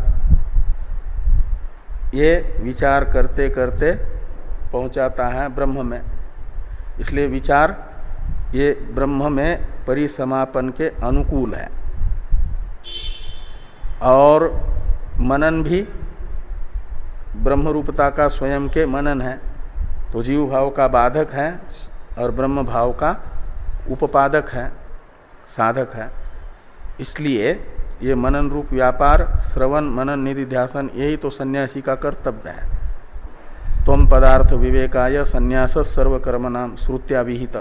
ये विचार करते करते पहुंचाता है ब्रह्म में। इसलिए विचार ये ब्रह्म में परिसमापन के अनुकूल है। और मनन भी ब्रह्म रूपता का स्वयं के मनन है, तो जीव भाव का बाधक है और ब्रह्म भाव का उपपादक है, साधक है। इसलिए ये मनन रूप व्यापार श्रवण मनन निधिध्यासन यही तो सन्यासी का कर्तव्य है। त्वम पदार्थ विवेकाय संन्यास सर्वकर्म नाम श्रुत्या विहित,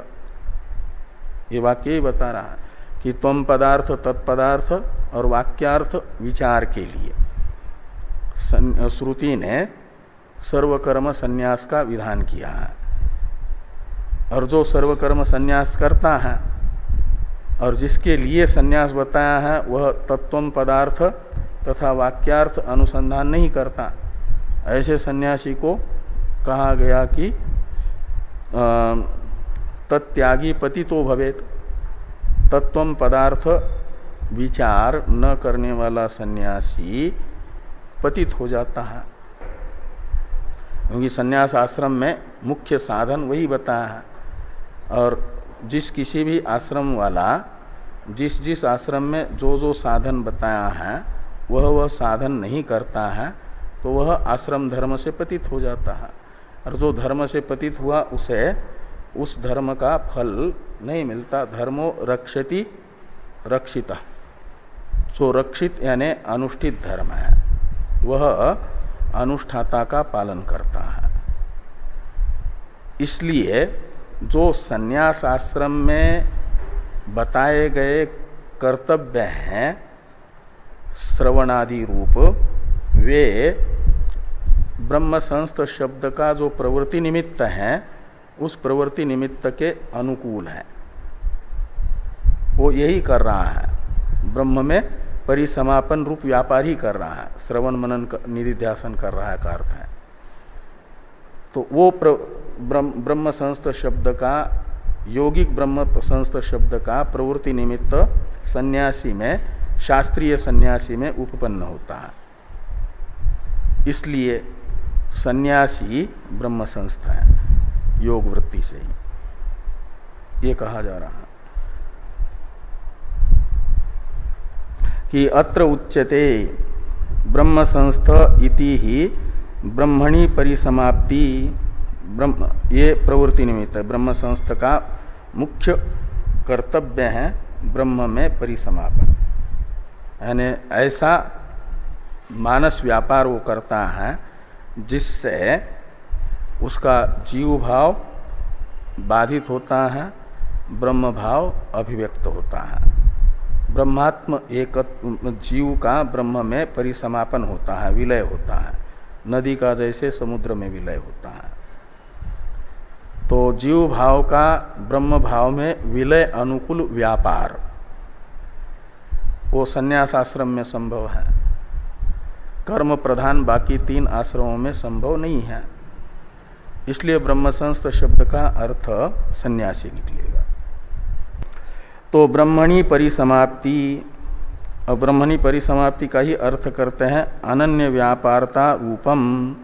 ये वाक्य ही बता रहा है कि त्वम पदार्थ तत्पदार्थ और वाक्यार्थ विचार के लिए श्रुति ने सर्वकर्म संन्यास का विधान किया है। और जो सर्वकर्म संन्यास करता है और जिसके लिए संन्यास बताया है वह तत्वम पदार्थ तथा वाक्यार्थ अनुसंधान नहीं करता, ऐसे सन्यासी को कहा गया कि तत्यागी पतितो भवेत। तत्वम पदार्थ विचार न करने वाला सन्यासी पतित हो जाता है, क्योंकि सन्यास आश्रम में मुख्य साधन वही बताया है। और जिस किसी भी आश्रम वाला जिस जिस आश्रम में जो जो साधन बताया है वह साधन नहीं करता है तो वह आश्रम धर्म से पतित हो जाता है। और जो धर्म से पतित हुआ उसे उस धर्म का फल नहीं मिलता। धर्मो रक्षति रक्षिता, जो रक्षित यानी अनुष्ठित धर्म है वह अनुष्ठाता का पालन करता है। इसलिए जो संन्यास आश्रम में बताए गए कर्तव्य हैं श्रवणादि रूप, वे ब्रह्म संस्थ शब्द का जो प्रवृत्ति निमित्त है उस प्रवृत्ति निमित्त के अनुकूल है। वो यही कर रहा है, ब्रह्म में परिसमापन रूप व्यापार ही कर रहा है, श्रवण मनन निधिध्यासन कर रहा है का अर्थ है। तो वो ब्रह्म संस्थ शब्द का, यौगिक ब्रह्म संस्थ शब्द का प्रवृत्ति निमित्त सन्यासी में, शास्त्रीय सन्यासी में उपपन्न होता है। इसलिए सन्यासी ब्रह्म संस्थ है, योग वृत्ति से ही ये कहा जा रहा है कि अत्र उच्यते ब्रह्म संस्थ इति ही ब्रह्मणि परिसमाप्ति। ब्रह्म ये प्रवृत्ति निमित्त है, ब्रह्म संस्थ का मुख्य कर्तव्य है ब्रह्म में परिसमापन, यानी ऐसा मानस व्यापार वो करता है जिससे उसका जीव भाव बाधित होता है, ब्रह्म भाव अभिव्यक्त होता है। ब्रह्मात्म एक जीव का ब्रह्म में परिसमापन होता है, विलय होता है, नदी का जैसे समुद्र में विलय होता है। तो जीव भाव का ब्रह्म भाव में विलय अनुकूल व्यापार वो संन्यास आश्रम में संभव है, कर्म प्रधान बाकी 3 आश्रमों में संभव नहीं है। इसलिए ब्रह्म संस्थ शब्द का अर्थ सन्यासी निकलेगा। तो ब्रह्मणि परिसमाप्ति, और ब्रह्मणि परिसमाप्ति का ही अर्थ करते हैं अनन्य व्यापारता रूपम।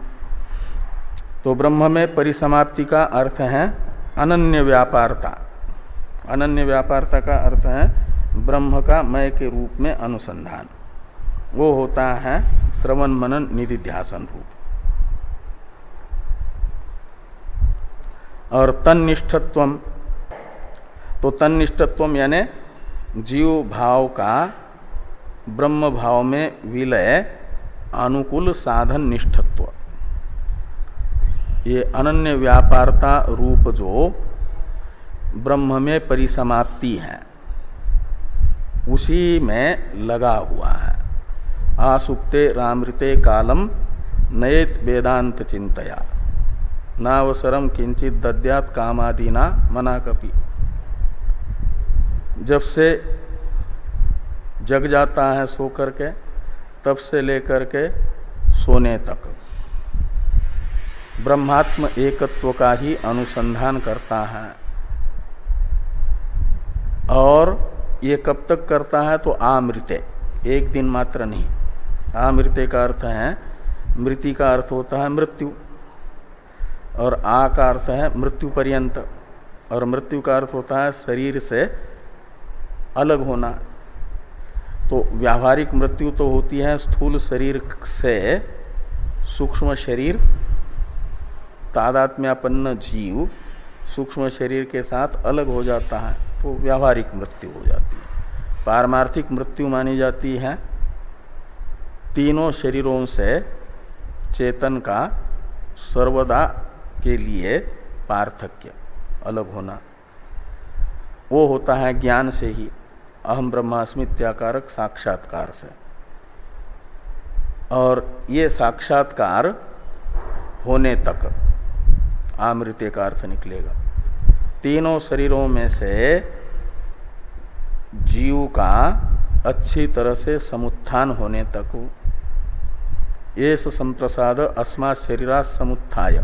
तो ब्रह्म में परिसमाप्ति का अर्थ है अनन्य व्यापारता। अनन्य व्यापारता का अर्थ है ब्रह्म का मय के रूप में अनुसंधान, वो होता है श्रवण मनन निधिध्यासन रूप। और तन्निष्ठत्वम, तो तन्निष्ठत्वम यानी जीव भाव का ब्रह्म भाव में विलय अनुकूल साधन निष्ठत्व, ये अनन्य व्यापारता रूप जो ब्रह्म में परिसमाप्ति है उसी में लगा हुआ है। आसुक्ते रामृते कालम नयेत वेदांत चिंतया नावसरम किंचित दद्यात कामादीना मना कपि। जब से जग जाता है सो करके, तब से लेकर के सोने तक ब्रह्मात्म एकत्व का ही अनुसंधान करता है। और ये कब तक करता है? तो आमृते, एक दिन मात्र नहीं। आमृते का अर्थ है, मृति का अर्थ होता है मृत्यु, और आ का अर्थ है मृत्यु पर्यंत, और मृत्यु का अर्थ होता है शरीर से अलग होना। तो व्यावहारिक मृत्यु तो होती है स्थूल शरीर से सूक्ष्म शरीर, तादात्म्यापन्न जीव सूक्ष्म शरीर के साथ अलग हो जाता है, तो व्यावहारिक मृत्यु हो जाती है। पारमार्थिक मृत्यु मानी जाती है तीनों शरीरों से चेतन का सर्वदा के लिए पार्थक्य, अलग होना। वो होता है ज्ञान से ही, अहम ब्रह्मास्मि इत्याकारक साक्षात्कार से। और ये साक्षात्कार होने तक आमृत्य का अर्थ निकलेगा। तीनों शरीरों में से जीव का अच्छी तरह से समुत्थान होने तक, ये संप्रसाद अस्मात् शरीरात् समुत्थाय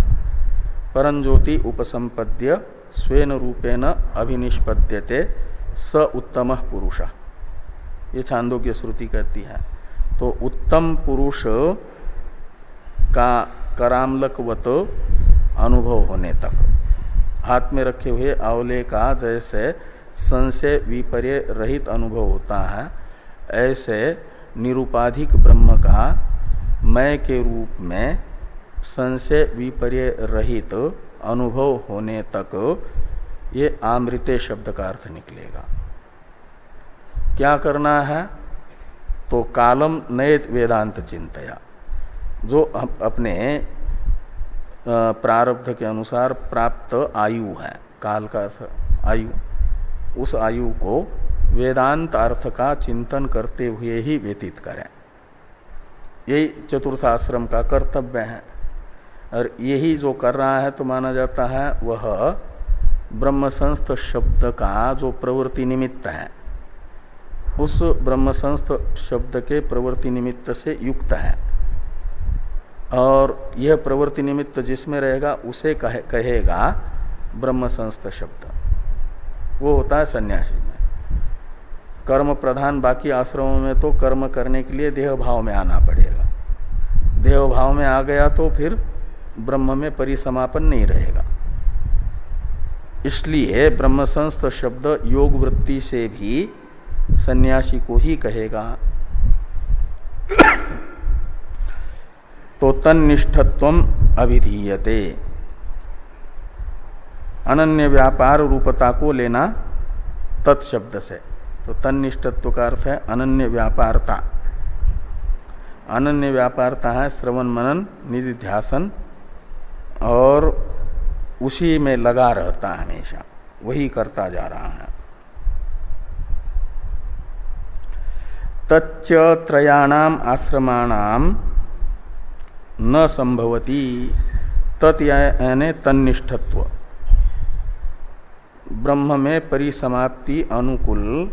परंज्योति उपसंपद्य स्वेन रूपेण अभिनिष्पद्यते स उत्तम पुरुष, ये छांदोग्य श्रुति कहती है। तो उत्तम पुरुष का करामलकवत अनुभव होने तक, हाथ में रखे हुए आंवले का जैसे संशय विपर्य रहित अनुभव होता है, ऐसे निरुपाधिक ब्रह्म का मय के रूप में संशय विपर्य रहित अनुभव होने तक ये आमृते शब्द का अर्थ निकलेगा। क्या करना है? तो कालम नयेत वेदांत चिंतया, जो अपने प्रारब्ध के अनुसार प्राप्त आयु है, काल का अर्थ आयु, उस आयु को वेदांत अर्थ का चिंतन करते हुए ही व्यतीत करें। यही चतुर्थ आश्रम का कर्तव्य है। और यही जो कर रहा है तो माना जाता है वह ब्रह्मसंस्थ शब्द का जो प्रवृत्ति निमित्त है, उस ब्रह्मसंस्थ शब्द के प्रवृत्ति निमित्त से युक्त है। और यह प्रवृत्ति निमित्त जिसमें रहेगा उसे कहेगा ब्रह्मसंस्थ शब्द। वो होता है सन्यासी में। कर्म प्रधान बाकी आश्रमों में तो कर्म करने के लिए देह भाव में आना पड़ेगा। देह भाव में आ गया तो फिर ब्रह्म में परिसमापन नहीं रहेगा। इसलिए ब्रह्मसंस्थ शब्द योग वृत्ति से भी सन्यासी को ही कहेगा। तो तन्निष्ठत्वम अभिधीयते, अनन्य व्यापार रूपता को लेना तत्शब्द से। तो तन्निष्ठत्व का अर्थ है अनन्य व्यापारता। अनन्य व्यापारता है श्रवण मनन निधिध्यासन, और उसी में लगा रहता है, हमेशा वही करता जा रहा है। तच्च त्रयाणाम आश्रमाणाम न संभवती, तत् यानी तन्निष्ठत्व, ब्रह्म में परिसमाप्ति अनुकूल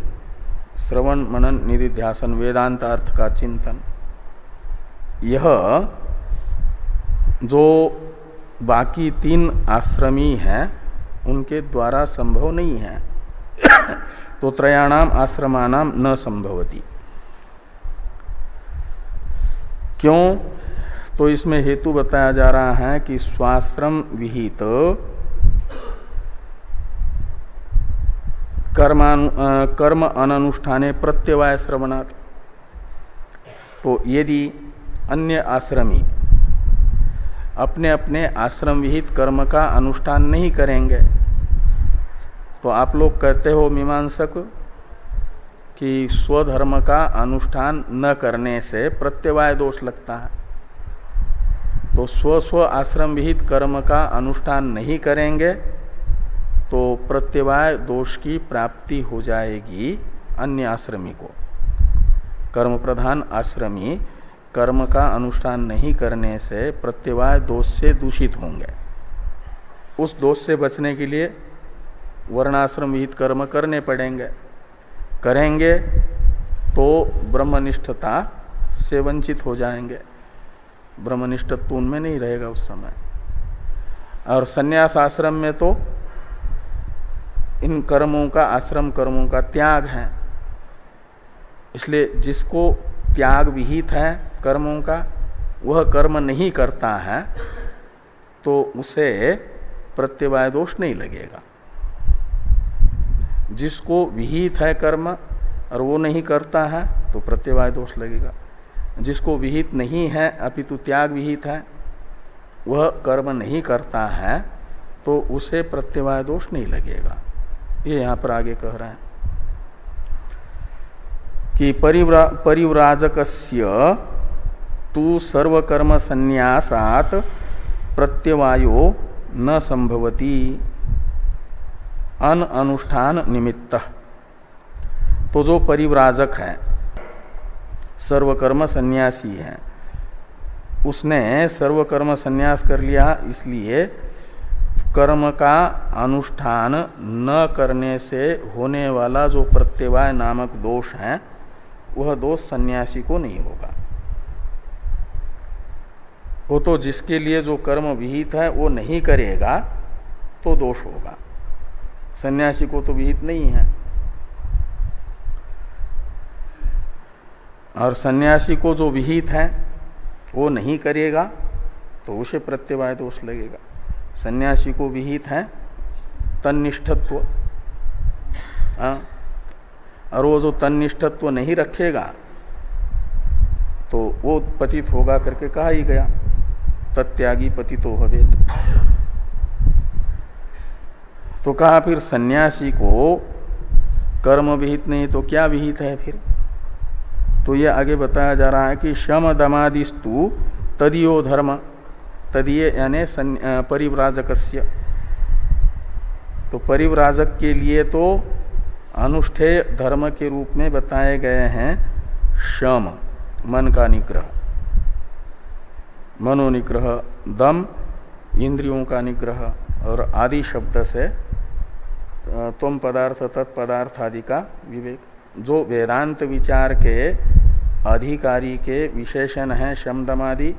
श्रवण मनन निधिध्यासन वेदांत अर्थ का चिंतन, यह जो बाकी तीन आश्रमी हैं उनके द्वारा संभव नहीं है। तो त्रयाणाम आश्रमानाम न संभवती। क्यों? तो इसमें हेतु बताया जा रहा है कि स्वाश्रम विहित कर्म अननुष्ठाने प्रत्यवाय श्रवणात्। तो यदि अन्य आश्रमी अपने अपने आश्रम विहित कर्म का अनुष्ठान नहीं करेंगे, तो आप लोग कहते हो मीमांसक कि स्वधर्म का अनुष्ठान न करने से प्रत्यवाय दोष लगता है। तो स्व आश्रम विहित कर्म का अनुष्ठान नहीं करेंगे तो प्रत्यवाय दोष की प्राप्ति हो जाएगी अन्य आश्रमी को। कर्म प्रधान आश्रमी कर्म का अनुष्ठान नहीं करने से प्रत्यवाय दोष से दूषित होंगे। उस दोष से बचने के लिए वर्णाश्रम विहित कर्म करने पड़ेंगे। करेंगे तो ब्रह्मनिष्ठता से वंचित हो जाएंगे, ब्रह्मनिष्ठत्व उनमें नहीं रहेगा उस समय। और संन्यास आश्रम में तो इन कर्मों का, आश्रम कर्मों का त्याग है। इसलिए जिसको त्याग विहित है कर्मों का, वह कर्म नहीं करता है तो उसे प्रत्यवाय दोष नहीं लगेगा। जिसको विहित है कर्म और वो नहीं करता है तो प्रत्यवाय दोष लगेगा। जिसको विहित नहीं है अपितु त्याग विहित है, वह कर्म नहीं करता है तो उसे प्रत्यवाय दोष नहीं लगेगा। ये यहां पर आगे कह रहे हैं कि परिव्राजकस्य तु सर्वकर्म संन्यासात् प्रत्यवायो न संभवती अन अनुष्ठान निमित्त। तो जो परिव्राजक है, सर्वकर्म सन्यासी है, उसने सर्वकर्म संन्यास कर लिया, इसलिए कर्म का अनुष्ठान न करने से होने वाला जो प्रत्यवाय नामक दोष है वह दोष सन्यासी को नहीं होगा। वो तो जिसके लिए जो कर्म विहित है वो नहीं करेगा तो दोष होगा। सन्यासी को तो विहित नहीं है, और सन्यासी को जो विहित है वो नहीं करेगा तो उसे प्रत्यवाय दोष लगेगा। सन्यासी को विहित है तन्निष्ठत्व, और वो जो तन्निष्ठत्व नहीं रखेगा तो वो पतित होगा करके कहा ही गया, तत्यागी पतितो भवेत्। तो कहा फिर सन्यासी को कर्म विहित नहीं तो क्या विहित है फिर? तो यह आगे बताया जा रहा है कि शम दमादिस्तु तदीयो धर्म, तदीय यानी परिव्राजकस्य। तो परिव्राजक के लिए तो अनुष्ठेय धर्म के रूप में बताए गए हैं शम, मन का निग्रह, मनोनिग्रह, दम, इंद्रियों का निग्रह, और आदि शब्द से त्वम पदार्थ तत्पदार्थ आदि का विवेक, जो वेदांत विचार के अधिकारी के विशेषण हैं शम दम आदि,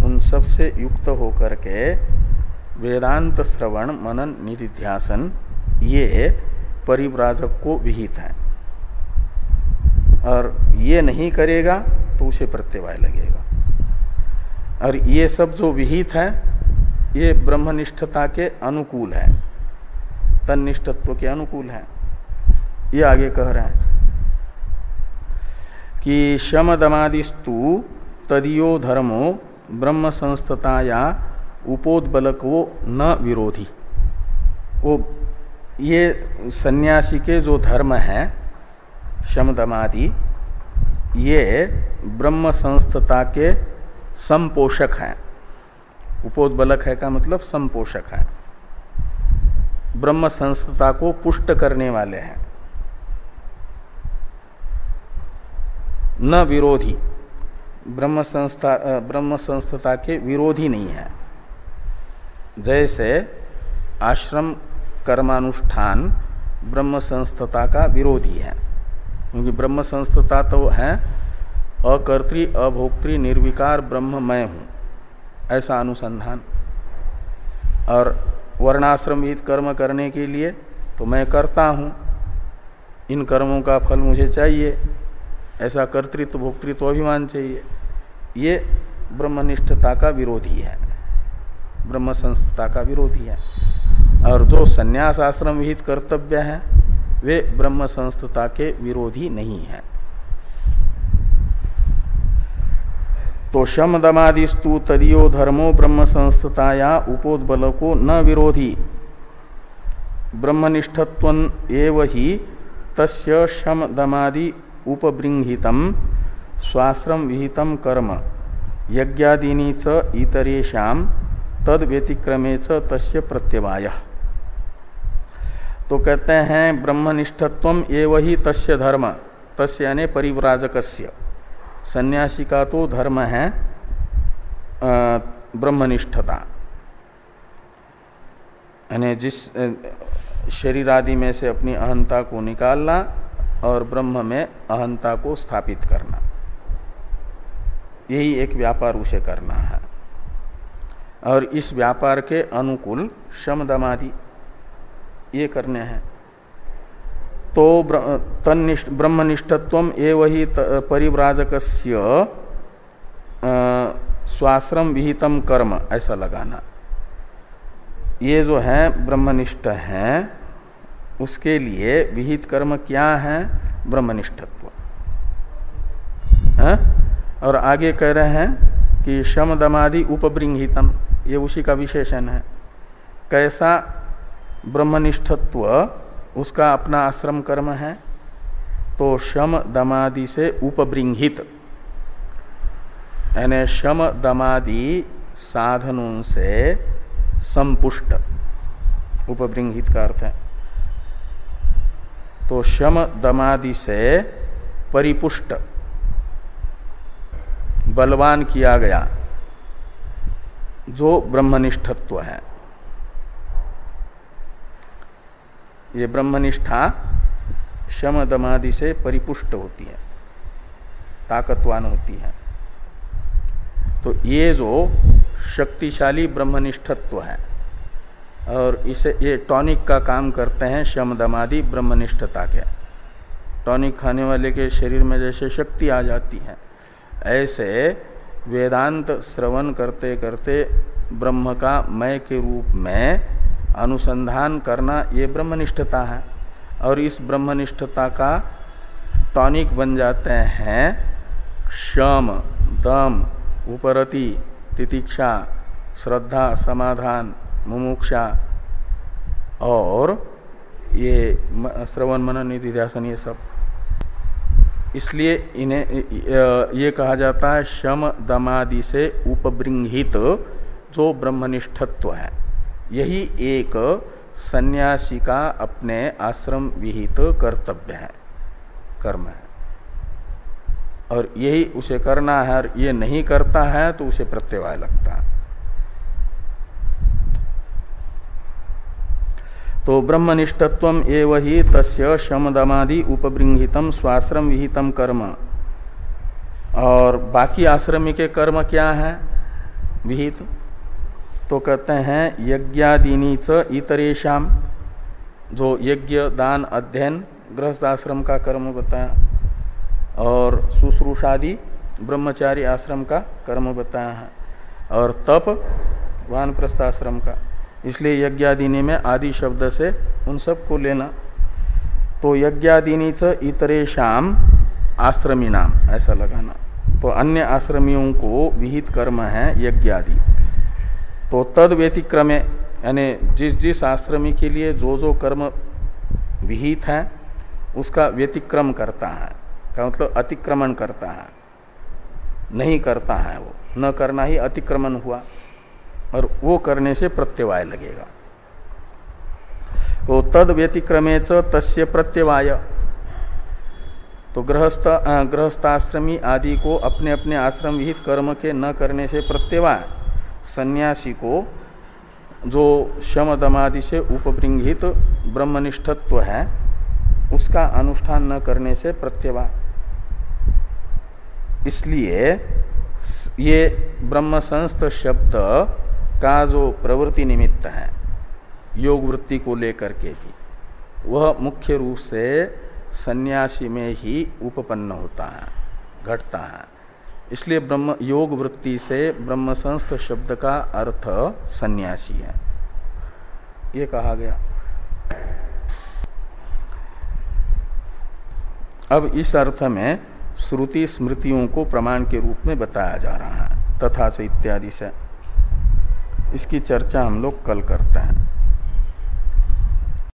उन सब से युक्त होकर के वेदांत श्रवण मनन निधिध्यासन ये परिव्राजक को विहित है, और ये नहीं करेगा तो उसे प्रत्यवाय लगेगा। और ये सब जो विहित है ये ब्रह्मनिष्ठता के अनुकूल है, तन्निष्ठत्व के अनुकूल है। ये आगे कह रहे हैं कि शम दमादिस्तु तदीयो धर्मो ब्रह्म संस्थताया उपोद्बलको न विरोधी। वो ये सन्यासी के जो धर्म है शम दमादि, ये ब्रह्म संस्थता के संपोषक हैं। उपोद्बलक है का मतलब संपोषक है, ब्रह्म संस्थता को पुष्ट करने वाले हैं, न विरोधी, ब्रह्म संस्थता के विरोधी नहीं है। जैसे आश्रम कर्मानुष्ठान ब्रह्म संस्थता का विरोधी है, क्योंकि ब्रह्म संस्थता तो है अकर्त्री अभोक्त्री निर्विकार ब्रह्म मैं हूं, ऐसा अनुसंधान। और वर्णाश्रम विहित कर्म करने के लिए तो मैं करता हूं, इन कर्मों का फल मुझे चाहिए, ऐसा कर्तृत्व भोक्तृत्व अभिमान चाहिए। ये ब्रह्मनिष्ठता का विरोधी है, ब्रह्म संस्थता का विरोधी है। और जो संन्यास आश्रम विहित कर्तव्य है वे ब्रह्म संस्थता के विरोधी नहीं है। तो शम दमादिस्तु तदीयो धर्मो ब्रह्म संस्थताया उपोद्बलको न विरोधी, ब्रह्मनिष्ठत्वं एव ही तस्य शम दमादि उपबृंहितम स्वाश्रम विहितम कर्म यज्ञादीनि च इतरेषाम तद व्यतिक्रमे च तस्य प्रत्यवाय। तो कहते हैं ब्रह्मनिष्ठत्वम एव ही तस्य धर्म, तस्य यानी परिव्राजकस्य, सन्यासी का तो धर्म है ब्रह्मनिष्ठता, यानी जिस शरीर आदि में से अपनी अहंता को निकालना और ब्रह्म में अहंता को स्थापित करना, यही एक व्यापार उसे करना है। और इस व्यापार के अनुकूल शम दमादि ये करने हैं। तो ब्रह्मनिष्ठत्वम एव ही परिव्राजकस्य स्वाश्रम विहितम कर्म, ऐसा लगाना। ये जो है ब्रह्मनिष्ठ हैं उसके लिए विहित कर्म क्या है? ब्रह्मनिष्ठत्व है? और आगे कह रहे हैं कि शम दमादि उपबृंहितम, ये उसी का विशेषण है। कैसा ब्रह्मनिष्ठत्व? उसका अपना आश्रम कर्म है, तो शम दमादि से उपबृंहित, यानी शम दमादि साधनों से संपुष्ट, उपबृंहित का अर्थ है। तो शम दमादि से परिपुष्ट, बलवान किया गया जो ब्रह्मनिष्ठत्व है। ये ब्रह्मनिष्ठा शम दमादि से परिपुष्ट होती है, ताकतवान होती है। तो ये जो शक्तिशाली ब्रह्मनिष्ठत्व है, और इसे ये टॉनिक का काम करते हैं शम दमादि ब्रह्मनिष्ठता के। टॉनिक खाने वाले के शरीर में जैसे शक्ति आ जाती है, ऐसे वेदांत श्रवण करते करते ब्रह्म का मय के रूप में अनुसंधान करना, ये ब्रह्मनिष्ठता है। और इस ब्रह्मनिष्ठता का टॉनिक बन जाते हैं शम, दम, उपरति, तितिक्षा, श्रद्धा, समाधान, मुमुक्षा और ये श्रवण मनन निधिध्यासन, ये सब। इसलिए इन्हें ये कहा जाता है शम दमादि से उपबृंहित जो ब्रह्मनिष्ठत्व है, यही एक सन्यासी का अपने आश्रम विहित कर्तव्य है, कर्म है, और यही उसे करना है, और ये नहीं करता है तो उसे प्रत्यवाय लगता है। तो ब्रह्मनिष्ठत्वम एव ही तस्य शमदमादि उपबृंहितम स्वाश्रम विहितम कर्म। और बाकी आश्रमी के कर्म क्या है विहित? तो कहते हैं यज्ञादीनी च इतरेशम, जो यज्ञ दान अध्ययन गृहस्थाश्रम का कर्म बताया, और शुश्रूषादि ब्रह्मचारी आश्रम का कर्म बताया है, और तप वानप्रस्थाश्रम का। इसलिए यज्ञादीनी में आदि शब्द से उन सब को लेना। तो यज्ञादीनी च इतरेशम आश्रमी नाम ऐसा लगाना। तो अन्य आश्रमियों को विहित कर्म है यज्ञादि। तो तद व्यतिक्रमे, यानी जिस जिस आश्रमी के लिए जो जो कर्म विहित है उसका व्यतिक्रम करता है, का मतलब अतिक्रमण करता है, नहीं करता है, वो न करना ही अतिक्रमण हुआ, और वो करने से प्रत्यवाय लगेगा। तो तद व्यतिक्रमे च तस्य प्रत्यवाय। तो गृहस्थाश्रमी आदि को अपने अपने आश्रम विहित कर्म के न करने से प्रत्यवाय, सन्यासी को जो शम दमादि से उपबृंहित ब्रह्मनिष्ठत्व है उसका अनुष्ठान न करने से प्रत्यवाय। इसलिए ये ब्रह्म संस्थ शब्द का जो प्रवृत्ति निमित्त है योग वृत्ति को लेकर के भी, वह मुख्य रूप से सन्यासी में ही उपपन्न होता है, घटता है। इसलिए ब्रह्म योग वृत्ति से ब्रह्म संस्थ शब्द का अर्थ सन्यासी है, ये कहा गया। अब इस अर्थ में श्रुति स्मृतियों को प्रमाण के रूप में बताया जा रहा है, तथा से इत्यादि से। इसकी चर्चा हम लोग कल करते हैं।